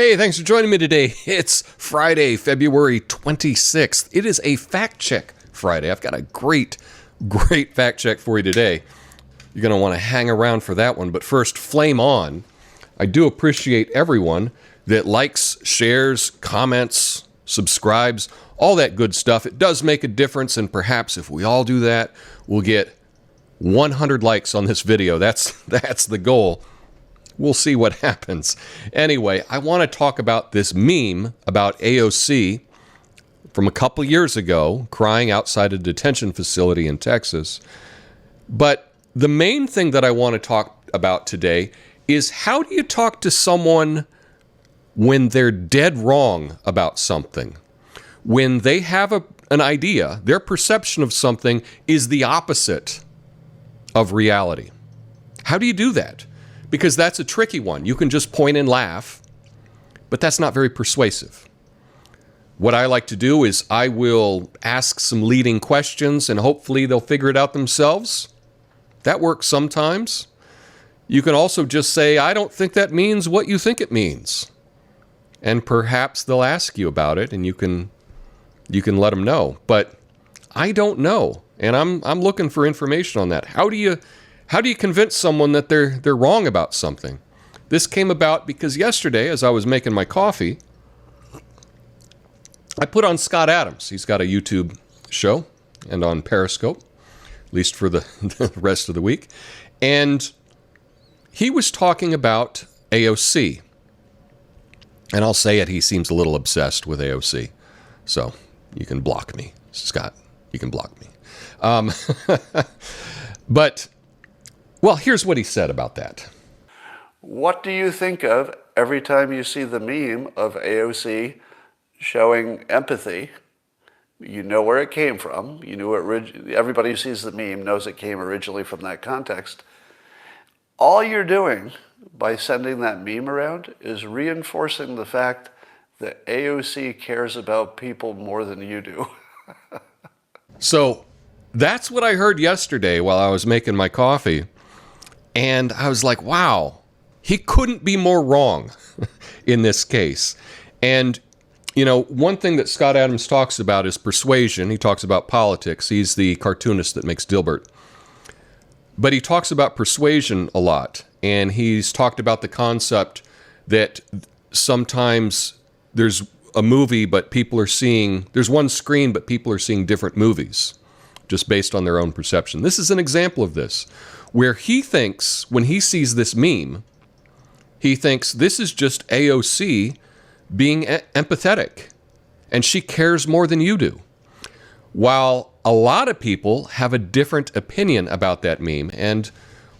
Hey, thanks for joining me today. It's Friday, February 26th. It is a fact check Friday. I've got a great fact check for you today. You're going to want to hang around for that one. But first, flame on. I do appreciate everyone that likes, shares, comments, subscribes, all that good stuff. It does make a difference, and perhaps if we all do that, we'll get 100 likes on this video. That's the goal. We'll see what happens. Anyway, I want to talk about this meme about AOC from a couple years ago, crying outside a detention facility in Texas. But the main thing that I want to talk about today is, how do you talk to someone when they're dead wrong about something? When they have an idea, their perception of something is the opposite of reality. How do you do that? Because that's a tricky one. You can just point and laugh, but that's not very persuasive. What I like to do is I will ask some leading questions, and hopefully they'll figure it out themselves. That works sometimes. You can also just say, I don't think that means what you think it means. And perhaps they'll ask you about it, and you can let them know. But I don't know, and I'm looking for information on that. How do you convince someone that they're wrong about something? This came about because yesterday, as I was making my coffee, I put on Scott Adams. He's got a YouTube show and on Periscope, at least for the rest of the week. And he was talking about AOC. And I'll say it, he seems a little obsessed with AOC. So you can block me, Scott. You can block me. But... well, here's what he said about that. What do you think of every time you see the meme of AOC showing empathy? You know where it came from. You knew everybody who sees the meme knows it came originally from that context. All you're doing by sending that meme around is reinforcing the fact that AOC cares about people more than you do. So that's what I heard yesterday while I was making my coffee. And I was like, wow, he couldn't be more wrong in this case. And, you know, one thing that Scott Adams talks about is persuasion. He talks about politics. He's the cartoonist that makes Dilbert. But he talks about persuasion a lot. And he's talked about the concept that sometimes there's a movie, but people are seeing, there's one screen, but people are seeing different movies just based on their own perception. This is an example of this, where he thinks, when he sees this meme, he thinks this is just AOC being empathetic, and she cares more than you do. While a lot of people have a different opinion about that meme, and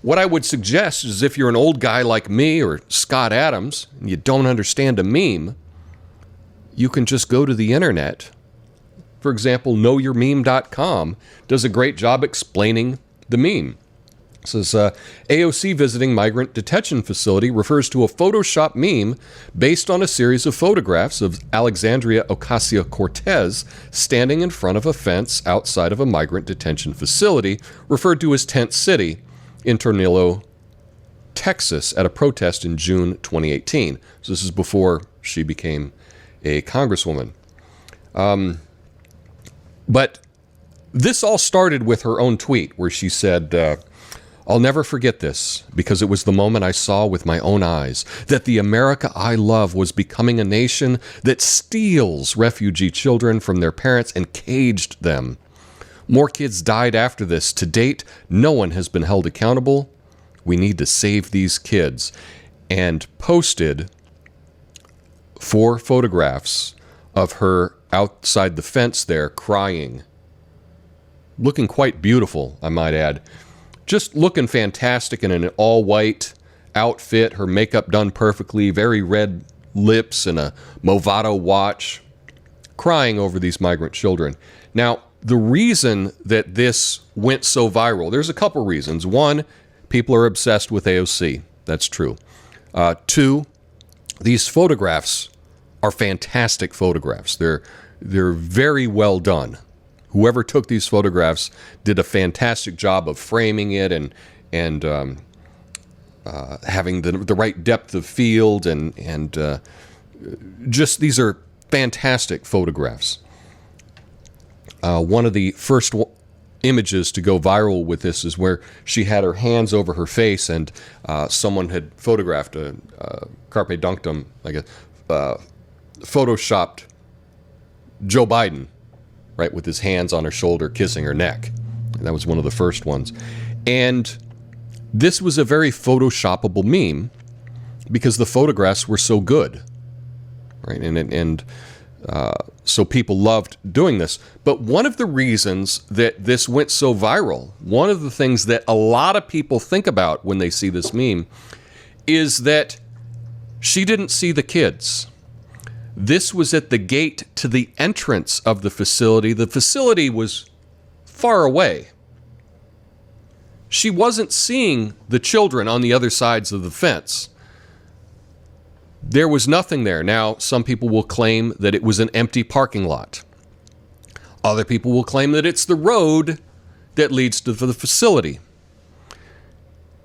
what I would suggest is, if you're an old guy like me or Scott Adams, and you don't understand a meme, you can just go to the internet. For example, knowyourmeme.com does a great job explaining the meme. It says, AOC visiting migrant detention facility refers to a Photoshop meme based on a series of photographs of Alexandria Ocasio-Cortez standing in front of a fence outside of a migrant detention facility, referred to as Tent City, in Tornillo, Texas, at a protest in June 2018. So this is before she became a congresswoman. But this all started with her own tweet, where she said, I'll never forget this, because it was the moment I saw with my own eyes that the America I love was becoming a nation that steals refugee children from their parents and caged them. More kids died after this. To date, no one has been held accountable. We need to save these kids. And posted 4 photographs of her outside the fence there crying. Looking quite beautiful, I might add. Just looking fantastic in an all-white outfit, her makeup done perfectly, very red lips and a Movado watch, crying over these migrant children. Now, the reason that this went so viral, there's a couple reasons. One, people are obsessed with AOC. That's true. 2, these photographs are fantastic photographs. They're very well done. Whoever took these photographs did a fantastic job of framing it and having the right depth of field and these are fantastic photographs. One of the first images to go viral with this is where she had her hands over her face, and someone had photographed a carpe dunctum, like a photoshopped Joe Biden, right, with his hands on her shoulder, kissing her neck. And that was one of the first ones. And this was a very photoshoppable meme because the photographs were so good, right? And so people loved doing this. But one of the reasons that this went so viral, one of the things that a lot of people think about when they see this meme, is that she didn't see the kids. This was at the gate to the entrance of the facility. The facility was far away. She wasn't seeing the children on the other sides of the fence. There was nothing there. Now, some people will claim that it was an empty parking lot. Other people will claim that it's the road that leads to the facility.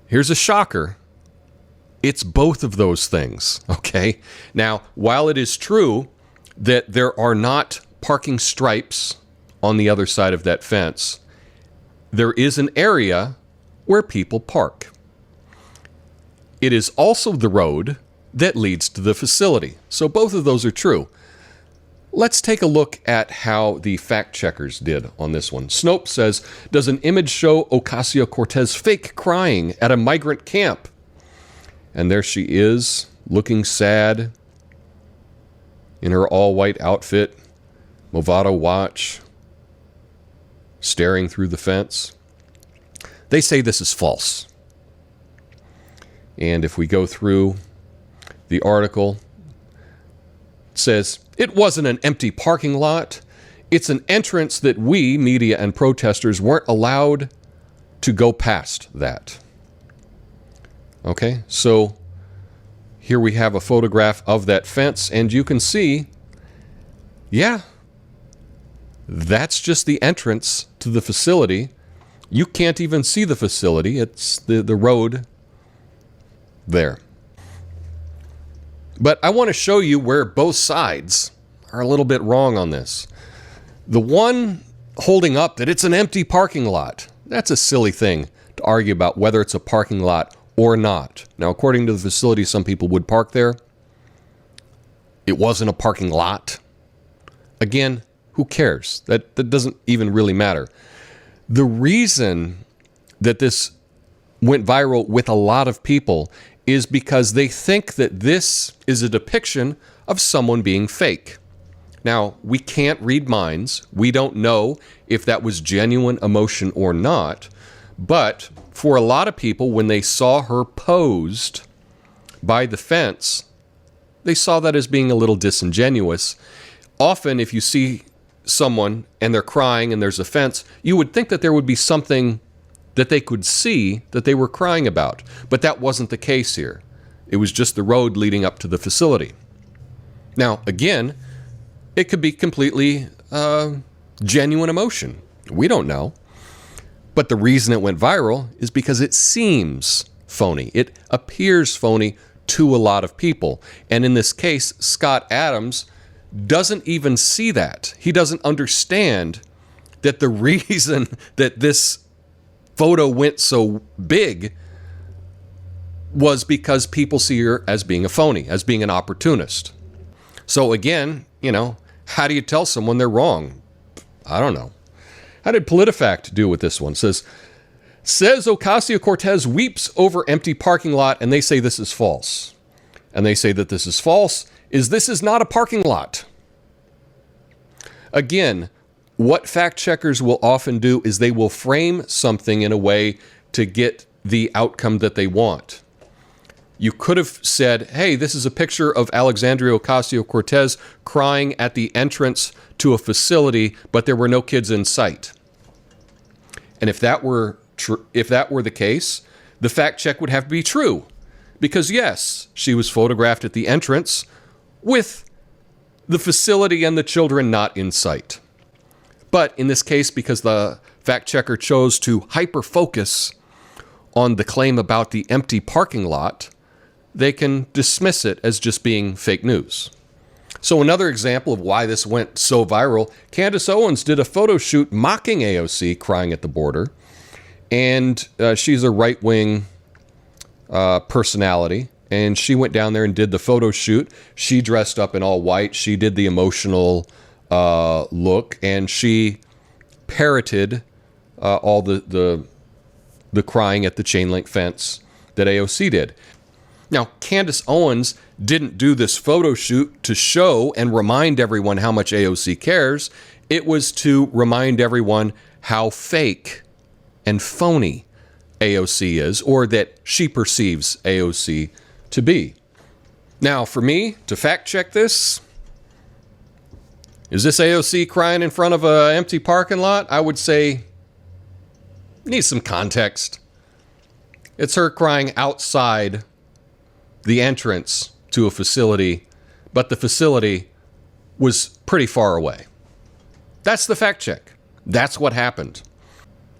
Here's a shocker. It's both of those things, okay? Now, while it is true that there are not parking stripes on the other side of that fence, there is an area where people park. It is also the road that leads to the facility. So both of those are true. Let's take a look at how the fact checkers did on this one. Snopes says, does an image show Ocasio-Cortez fake crying at a migrant camp? And there she is, looking sad, in her all-white outfit, Movado watch, staring through the fence. They say this is false. And if we go through the article, it says, it wasn't an empty parking lot. It's an entrance that we, media and protesters, weren't allowed to go past that. Okay, so here we have a photograph of that fence, and you can see, yeah, that's just the entrance to the facility. You can't even see the facility. It's the road there. But I want to show you where both sides are a little bit wrong on this. The one holding up that it's an empty parking lot, that's a silly thing to argue about whether it's a parking lot or not. Now, according to the facility, some people would park there. It wasn't a parking lot. Again, who cares? That doesn't even really matter. The reason that this went viral with a lot of people is because they think that this is a depiction of someone being fake. Now, we can't read minds. We don't know if that was genuine emotion or not. But for a lot of people, when they saw her posed by the fence, they saw that as being a little disingenuous. Often, if you see someone and they're crying and there's a fence, you would think that there would be something that they could see that they were crying about. But that wasn't the case here. It was just the road leading up to the facility. Now, again, it could be completely genuine emotion. We don't know. But the reason it went viral is because it seems phony. It appears phony to a lot of people. And in this case, Scott Adams doesn't even see that. He doesn't understand that the reason that this photo went so big was because people see her as being a phony, as being an opportunist. So again, how do you tell someone they're wrong? I don't know. How did PolitiFact do with this one? Says Ocasio-Cortez weeps over empty parking lot, and they say this is false. And they say that this is false this is not a parking lot. Again, what fact checkers will often do is they will frame something in a way to get the outcome that they want. You could have said, hey, this is a picture of Alexandria Ocasio-Cortez crying at the entrance to a facility, but there were no kids in sight. And if that were the case, the fact check would have to be true. Because yes, she was photographed at the entrance with the facility and the children not in sight. But in this case, because the fact checker chose to hyper-focus on the claim about the empty parking lot, they can dismiss it as just being fake news. So another example of why this went so viral, Candace Owens did a photo shoot mocking AOC crying at the border. And she's a right-wing personality. And she went down there and did the photo shoot. She dressed up in all white. She did the emotional look. And she parroted all the crying at the chain link fence that AOC did. Now, Candace Owens didn't do this photo shoot to show and remind everyone how much AOC cares. It was to remind everyone how fake and phony AOC is, or that she perceives AOC to be. Now, for me, to fact check this, is this AOC crying in front of an empty parking lot? I would say needs some context. It's her crying outside the entrance to a facility, but the facility was pretty far away. That's the fact check. That's what happened.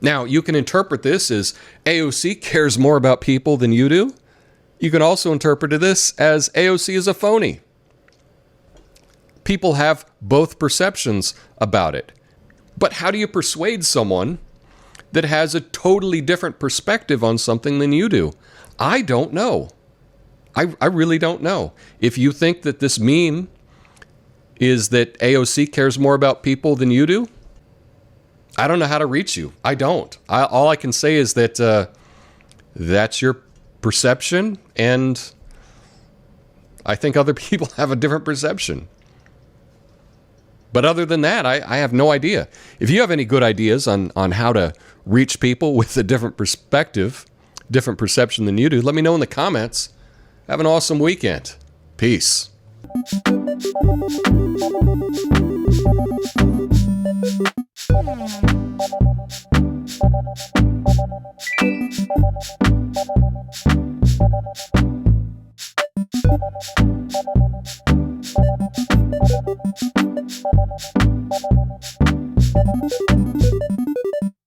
Now, you can interpret this as AOC cares more about people than you do. You can also interpret this as AOC is a phony. People have both perceptions about it. But how do you persuade someone that has a totally different perspective on something than you do? I don't know. I really don't know. If you think that this meme is that AOC cares more about people than you do, I don't know how to reach you. I don't. All I can say is that that's your perception, and I think other people have a different perception. But other than that, I have no idea. If you have any good ideas on how to reach people with a different perspective, different perception than you do, let me know in the comments. Have an awesome weekend. Peace.